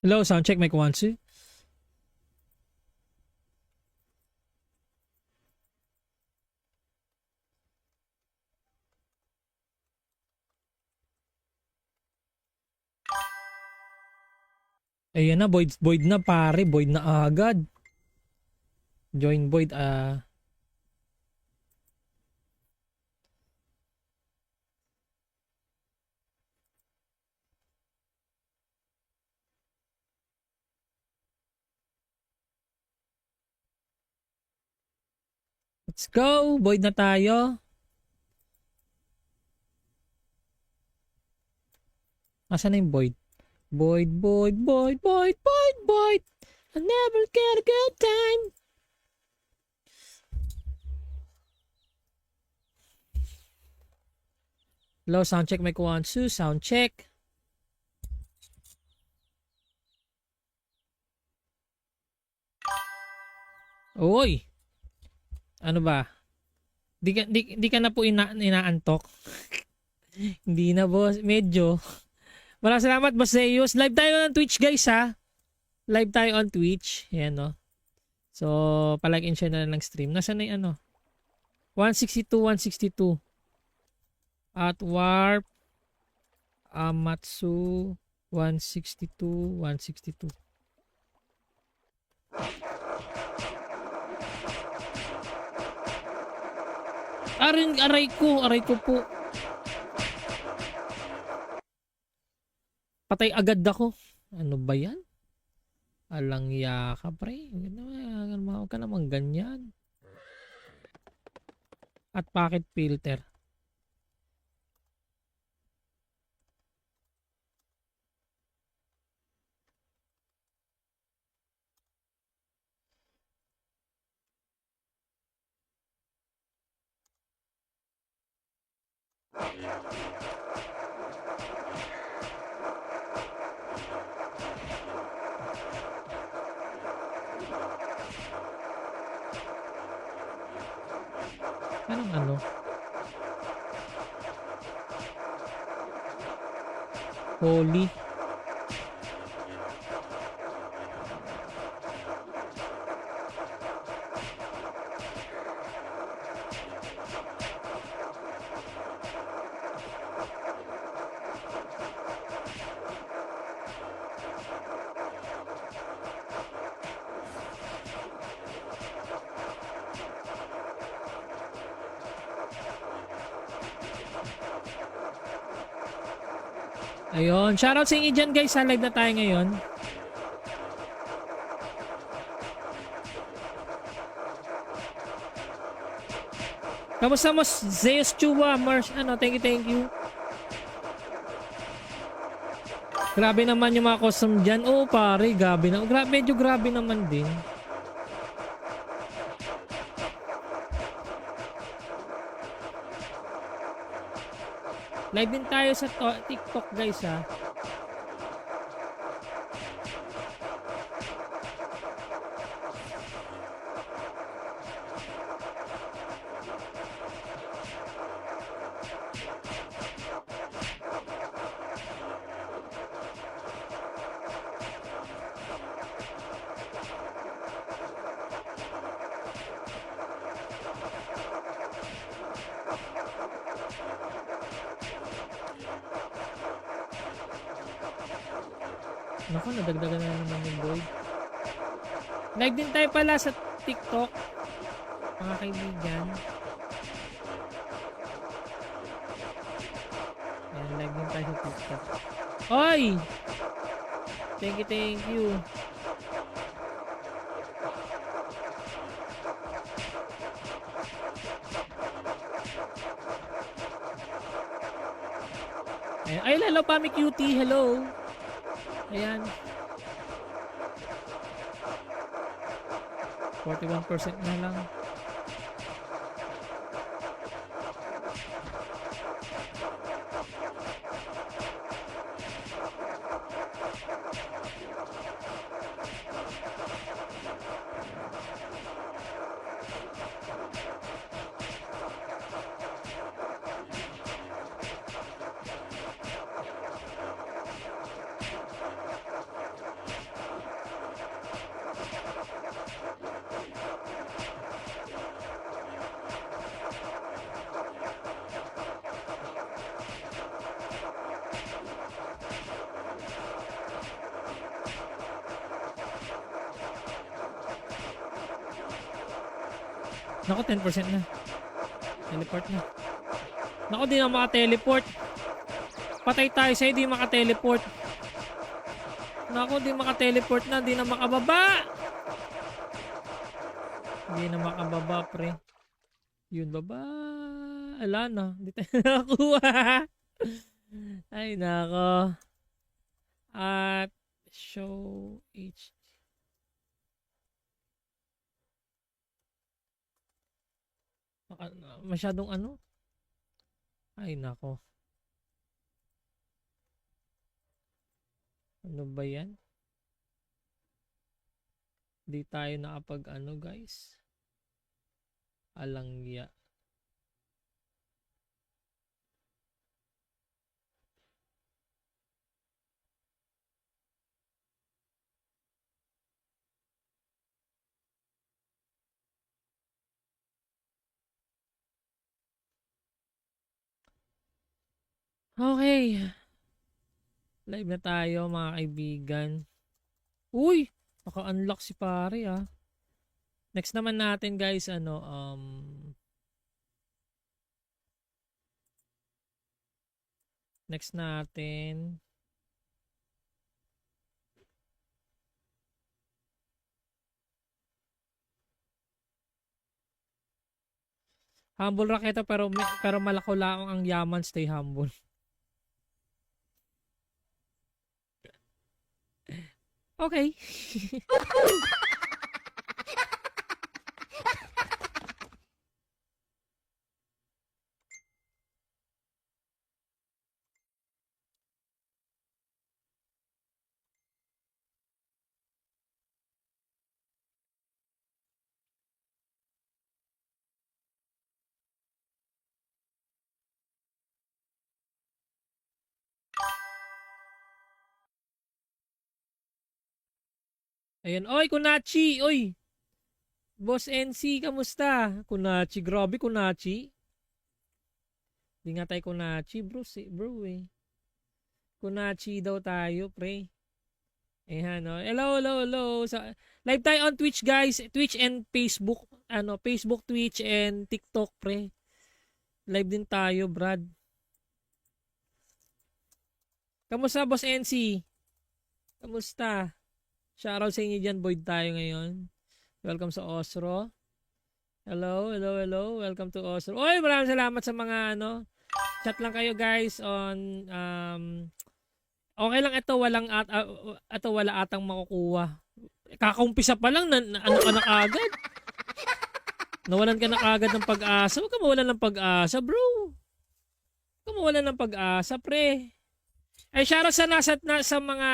Hello, sound check, mic 1, 2. Ayan na, void na pare, void na agad. Join void, let's go, void na tayo. Asan na yung void? Void. I never get a good time. Hello, sound check, mic 1, 2, sound check. Oy. Ano ba? Di ka na po inaantok. Hindi na boss, medyo. Maraming salamat boss Zeus. Live tayo on Twitch guys ha. Live tayo on Twitch. Yan no. So, palike and share na lang ng stream. Nasaan na yung ano? 162. At Warp Amatsu 162. Aray ko po. Patay agad ako. Ano ba yan? Alang yaka pre. Huwag ka naman ganyan. At pocket filter. Anong ano? Holy. Ayun, shoutout sa inyo dyan guys, sa live na tayo ngayon. Kamusta mo Zeus Chua, Mars, thank you. Grabe naman yung mga custom dyan. Oh pare, grabe na. Medyo grabe naman din. Live din tayo sa TikTok guys ha. Naku, nadagdagan na naman yung boy. Live din tayo pala sa TikTok, mga kaibigan. Ayan, live din tayo sa TikTok. Oy! Thank you. Ayan. Ay, hello Pami Cutie, hello. Ayan. 41% na lang. Naku, 10% na. Teleport na. Naku, di na maka-teleport. Patay tayo sa'yo, di maka-teleport. Naku, di maka-teleport na, di na makababa. Di na makababa, pre. Yun, baba. Ala na, di tayo nakakuha. Ay, nako. At show HD. Masyadong ano? Ay, nako. Ano ba yan? Di tayo nakapag ano, guys. Alangya. Okay. Live na tayo, mga kaibigan. Uy! Naka-unlock si pare, ah. Next naman natin, guys, ano, next natin. Humble Raketa, pero malako lang ang yaman, stay humble. Okay. Ayan. Oy, Kunachi! Oy! Boss NC, kamusta? Kunachi, grabe Kunachi. Di nga tayo Kunachi, bro. Bro, eh. Kunachi daw tayo, pre. Ayan, no. Hello, hello, hello. Live tayo on Twitch, guys. Twitch and Facebook. Facebook, Twitch, and TikTok, pre. Live din tayo, Brad. Kamusta, Boss NC? Kamusta? Shoutout sa inyo dyan, Boyd tayo ngayon. Welcome sa Osro. Hello, hello, hello. Welcome to Osro. Oy, maraming salamat sa mga chat lang kayo, guys, on okay lang ito, wala atang makukuha. Kakaumpisa pa lang ano ka na agad. Nawalan ka na agad ng pag-asa. Huwag ka mawalan ng pag-asa, bro. Huwag ka mawalan ng pag-asa, pre. Ay, shoutout sa mga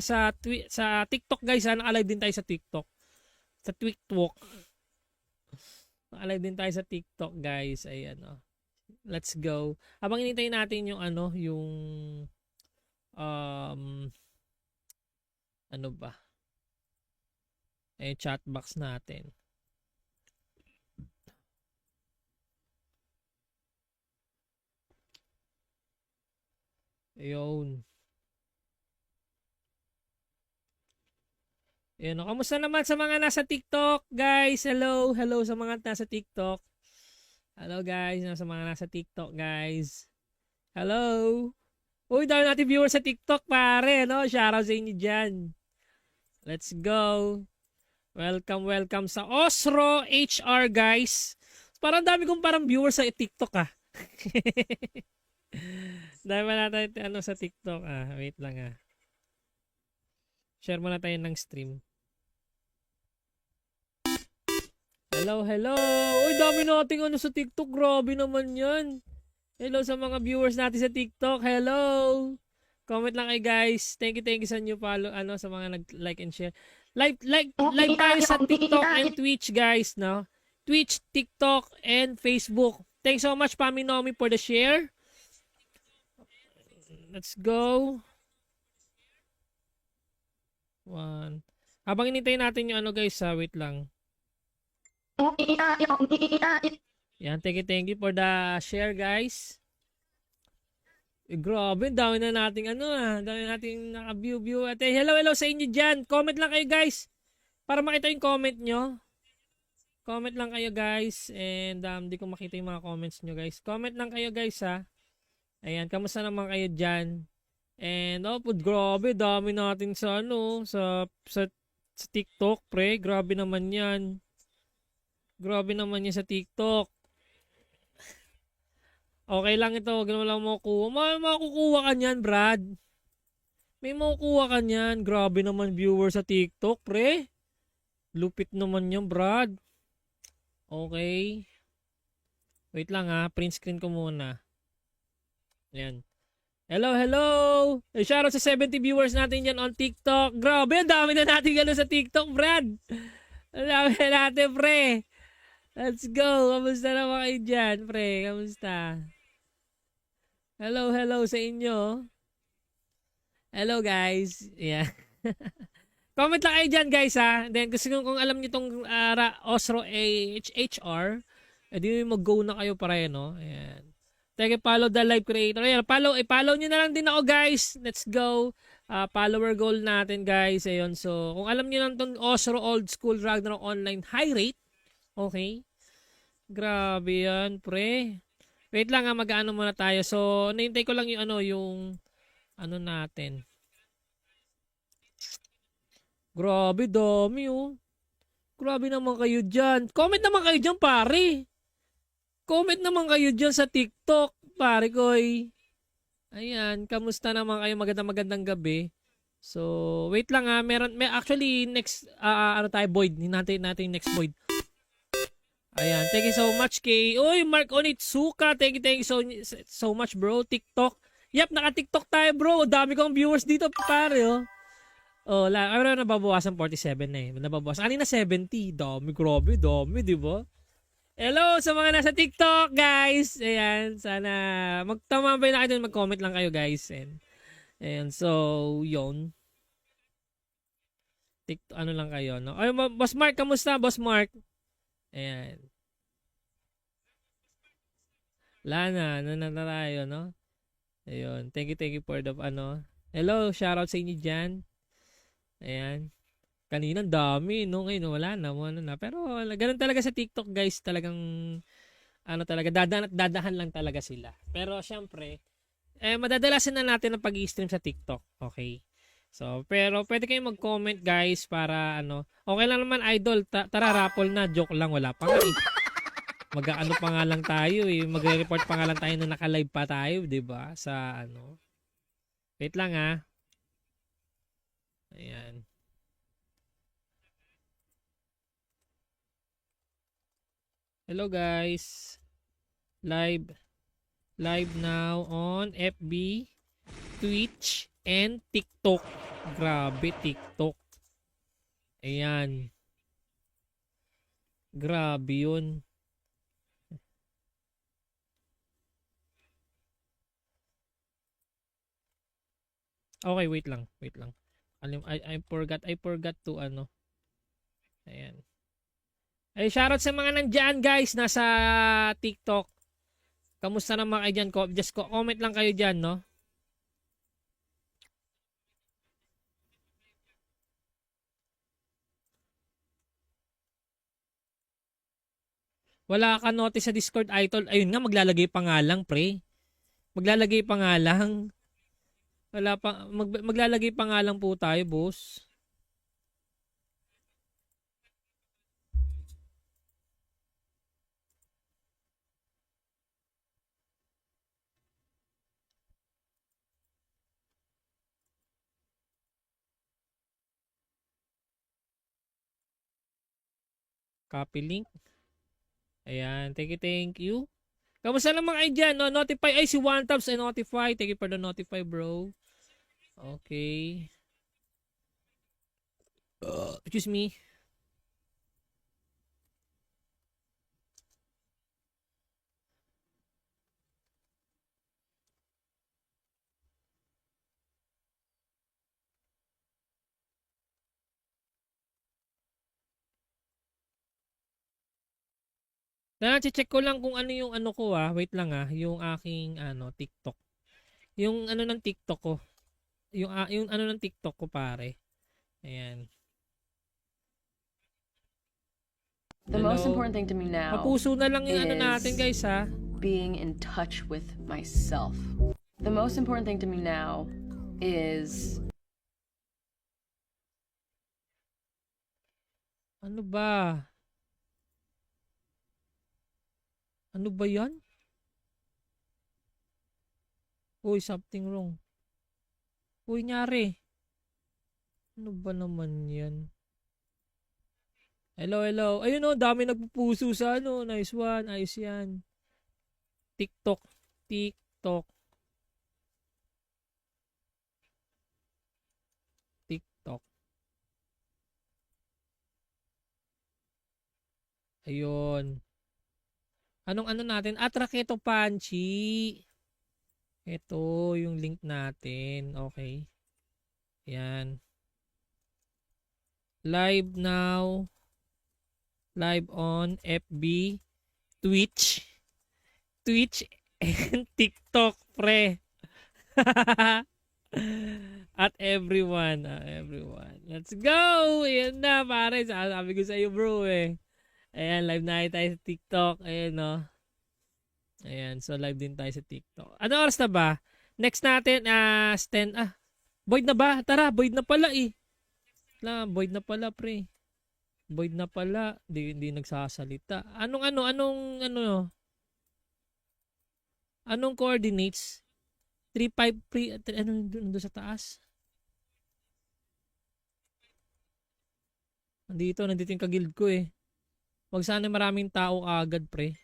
sa TikTok, guys. Naka-live din tayo sa TikTok. Sa TikTok. Naka-live din tayo sa TikTok, guys. Ayan, let's go. Habang hinintay natin yung ano ba? Chat box natin. Ayun. Ayun, kamusta naman sa mga nasa TikTok, guys? Hello, hello sa mga nasa TikTok. Hello, guys, sa mga nasa TikTok, guys. Hello. Uy, dami natin viewers sa TikTok, pare, no? Shoutout sa inyo dyan. Let's go. Welcome, welcome sa Osro HR, guys. Parang dami kong viewers sa TikTok, ah. Dami ba natin sa TikTok, ah. Wait lang, ah. Share muna tayo ng stream. Hello, hello. Uy, dami nating sa TikTok. Grabe naman yan. Hello sa mga viewers natin sa TikTok. Hello. Comment lang kayo, guys. Thank you sa new follow, sa mga nag-like and share. Live tayo sa TikTok and Twitch, guys, no? Twitch, TikTok, and Facebook. Thanks so much, Paminomi, for the share. Let's go. One. Habang inintay natin yung guys, wait lang. Yan, thank you for the share, guys. Grabe, dami na nating dami nating naka-view. At hello sa inyo dyan. Comment lang kayo, guys, para makita yung comment nyo. Comment lang kayo guys and di ko makita yung mga comments nyo guys. Comment lang kayo guys ha. Ayan, kamusta naman kayo dyan? And grabe, dami natin sa sa TikTok, pre. Grabe naman 'yan. Grabe naman 'yan sa TikTok. Okay lang ito, wag naman lang makukuha. Makukuha ka niyan, Brad. May makukuha ka niyan. Grabe naman viewer sa TikTok, pre. Lupit naman 'yung Brad. Okay. Wait lang ha, print screen ko muna. Ayan. Hello, hello! Shoutout sa 70 viewers natin dyan on TikTok. Grabe, ang dami na natin gano'n sa TikTok, Brad. Ang dami na natin, pre. Let's go. Kamusta naman kayo dyan, pre? Kamusta? Hello, hello sa inyo. Hello, guys. Yeah. Comment lang kayo dyan, guys, ha. Then, kasi kung alam niyo itong Osro HR, edi mag-go na kayo pare, no? Ayan. Teka, follow the live creator. Ayan, follow nyo na lang din ako, guys. Let's go. Follower goal natin, guys. Ayun, so, kung alam nyo lang itong Osro Old School Ragnarok Online High Rate, okay. Grabe yan, pre. Wait lang ha, mag-ano muna tayo. So, nahintay ko lang yung natin. Grabe, dami oh. Grabe naman kayo dyan. Comment naman kayo dyan, pare. Comment naman kayo dyan sa TikTok, pare koy. Ayan, kamusta naman kayo? Magandang gabi. So, wait lang ha. Actually, next, Boyd. Hinantayin natin next Boyd. Ayan, thank you so much kay, Mark Onitsuka. Thank you so much, bro. TikTok. Yep, naka-TikTok tayo, bro. Dami kong viewers dito, pare, oh. Oh, nababawasan 47 na eh. Nababawasan. Kanina 70. Dami, grabe, dami, di ba? Hello sa mga nasa TikTok, guys. Ayan, sana magtamambay na kayo dun, mag-comment lang kayo, guys. And so, yun. TikTok, ano lang kayo, no? Ay, Boss Mark, kamusta, Boss Mark? Ayan. Lana, na tayo, no? Ayun, thank you for the, hello, shoutout sa inyo dyan. Ayan. Kanina dami, no? Ngayon wala na. Pero ganun talaga sa TikTok, guys. Talagang talaga dadahan lang talaga sila. Pero syempre, madadalasan na natin ang pag-i-stream sa TikTok. Okay? So, pero pwede kayong mag-comment, guys, para okay lang naman, idol. Tara, raffle na. Joke lang, wala pa nga eh. Mag-ano pa nga lang tayo eh. Magre-report pa nga lang tayo na naka-live pa tayo, 'di ba? Sa Wait lang ah. Ayan. Hello guys. Live now on FB, Twitch, and TikTok. Grabe, TikTok. Ayan. Grabe yun. Okay, wait lang. I forgot to Ayan. Ay, shoutout sa mga nandyan, guys, nasa TikTok. Kamusta naman kayo dyan? Just comment lang kayo dyan, no? Wala ka notice sa Discord, idol. Ayun nga, maglalagay pa nga lang, pre. Maglalagay pa nga lang. Maglalagay pa nga lang po tayo, boss. Copy link. Ayan, thank you. Kamusta naman kayo dyan? No? Notify. Ay, si One Tabs ay notify. Thank you for the notify, bro. Okay. Excuse me. Check ko lang kung ano yung ko wait lang yung aking TikTok. Yung ng TikTok ko. Yung ng TikTok ko pare. Ayan. The most important thing to me now Papuso na lang yung ano is natin guys ha. being in touch with myself. The most important thing to me now is Ano ba? Ano ba yan? Uy, something wrong. Uy, nyari. Ano ba naman yan? Hello, hello. Ayun o, dami nagpupuso sa ano. Nice one. Ayos yan. TikTok. TikTok. TikTok. Ayun. Anong ano natin? Raketo Panchi. Ito yung link natin. Okay. Yan. Live now. Live on FB, Twitch, and TikTok, pre. At everyone. Let's go! Ayan na, pare. Sabi ko sa iyo, bro, eh. Ayan, live na tayo sa TikTok. Ayan, no. Ayan, so live din tayo sa TikTok. Ano oras na ba? Next natin, 10. Void na ba? Tara, void na pala, eh. Void na pala, pre. Void na pala. Hindi nagsasalita. Anong coordinates? 353, ano doon sa taas? Nandito yung kaguild ko eh. Wag sana maraming tao agad, pre.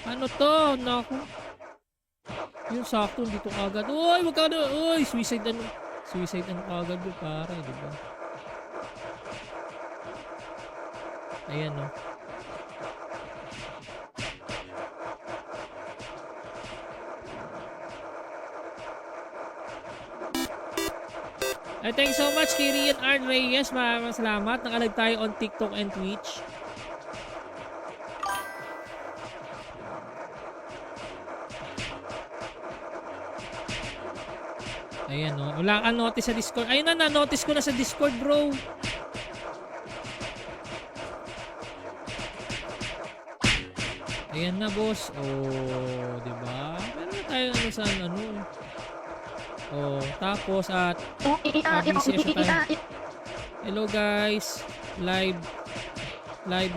Ano to? Naku. Yung sakto dito kagad. Uy, wag ka na. Uy, suicide ano kagad yung pare, di ba? Ayan, no. Thanks so much, Kirian Arn Reyes. Maraming salamat. Nakalag tayo on TikTok and Twitch. Ayan, no. Wala kang notice sa Discord. Ayun na, na-notice ko na sa Discord, bro. Ayan na, boss. Oh, di ba? Meron na tayo ano sa ano. Oh, tapos at busy tayo. Hello guys. Live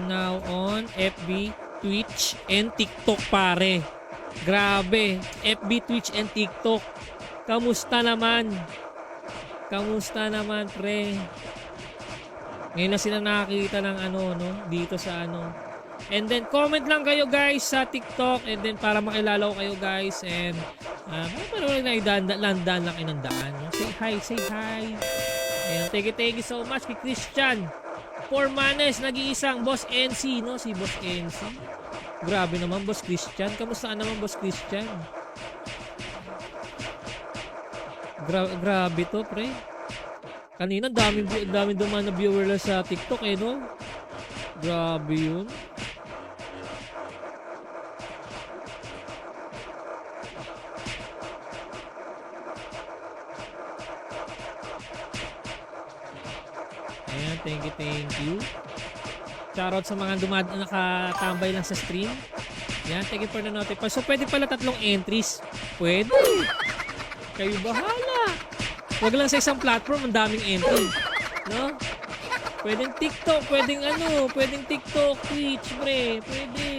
now on FB, Twitch, and TikTok, pare. Grabe. FB, Twitch, and TikTok. Kamusta naman? Kamusta naman, pre? Ngayon na sila nakakita ng ano, no? Dito sa ano. And then, comment lang kayo, guys, sa TikTok. And then, para makilala ko kayo, guys. And, parang na idaan-daan lang kayo ng daan, no? Say hi. Ayan, thank you so much kay Christian. 4 manes, nag-iisang Boss NC, no? Si Boss NC. Grabe naman, Boss Christian. Kamusta ka naman, Boss Christian? Grabe to, pre. Kanina, dami dumaan na viewer lang sa TikTok, eh, no? Grabe yun. Ayan, thank you. Shoutout sa mga nakatambay lang sa stream. Ayan, thank you for the notify. So, pwede pala 3 entries. Pwede. Kayo bahala. Huwag lang sa isang platform, ang daming entry. No? Pwedeng TikTok, pwedeng TikTok, Twitch, pre. Pwede.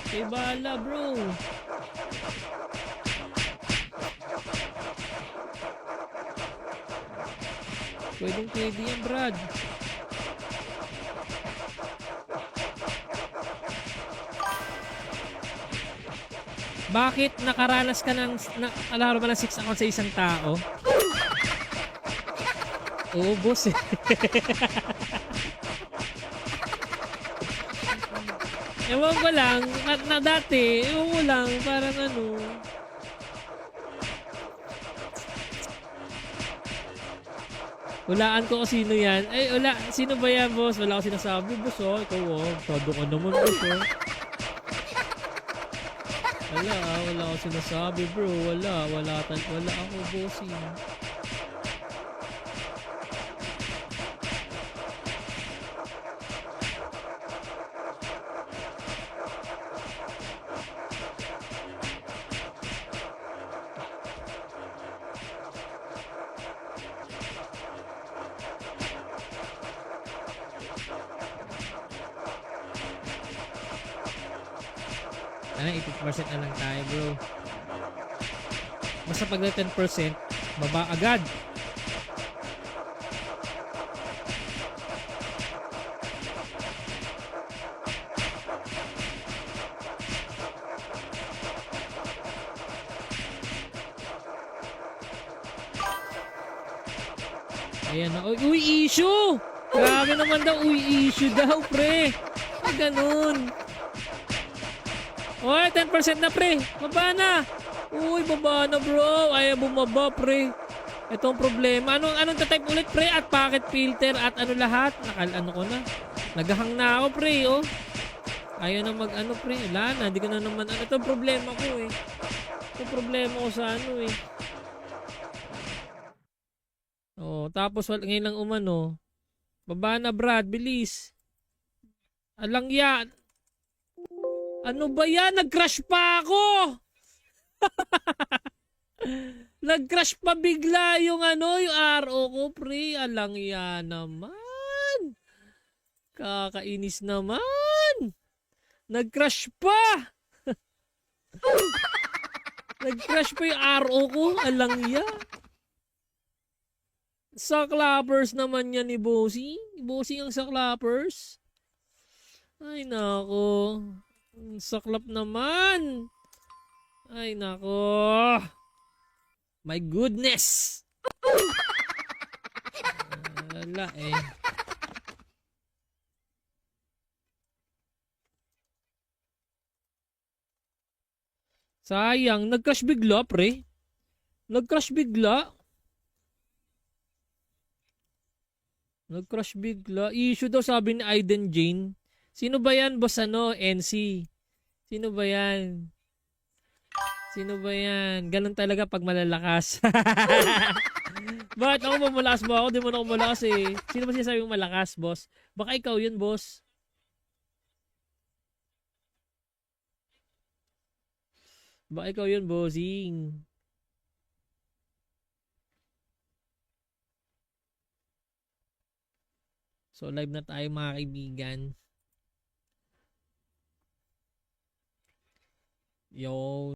Kayo bahala, bro. Pwede yan, Brad. Bakit nakaranas ka ng alaro ba ng 6 account sa isang tao? Oo, boss eh. Ewan ko lang, dati, ewan ko lang, parang ano. Hulaan ko kung sino yan. Ay, wala. Sino ba yan, boss? Wala ko sinasabi, boss, oh. Ikaw, oh. Todo ka naman, boss, oh. Wala ako sinasabi bro. Wala ako bossing. Ano, 80% na lang tayo bro. Basta pag 10%, baba agad. Ayan na. Uy, issue! Grabe naman daw. Uy, issue daw, pre. Ay, ganun. Uy, 10% na, pre. Baba na. Uy, baba na, bro. Ay, bumaba, pre. Ito ang problema. Anong tatype ulit, pre? At packet filter at ano lahat? Ano ko na. Naghahang na ako, pre, oh. Ayaw na pre. Wala na. Hindi ko na naman. Ito ang problema ko, eh. Ito ang problema ko sa eh. Oh, tapos ngayon lang umano. Baba na, Brad, bilis. Alang yan. Ano ba yan? Nag-crash pa ako. Nag-crash pa bigla yung yung RO ko, pre. Alang yan naman. Kakainis naman. Nag-crash pa. Nag-crash pa yung RO ko. Alang yan. Saklappers naman yan ni Bossy. Bossy ang saklappers. Ay nako. Saklap naman. Ay nako. My goodness. Wala eh. Sayang. Nag-crash bigla, pre. Nag-crash bigla. Nag-crash bigla. Issue daw sabi ni Aiden Jane. Sino ba yan, boss NC? Sino ba yan? Sino ba yan? Ganun talaga pag malalakas. Bakit ako ba malakas mo ako? Di mo na ako malakas eh. Sino ba sinasabi mong malakas, boss? Baka ikaw yun, boss. Baka ikaw yun, bossing. So live na tayo mga kaibigan. Yo.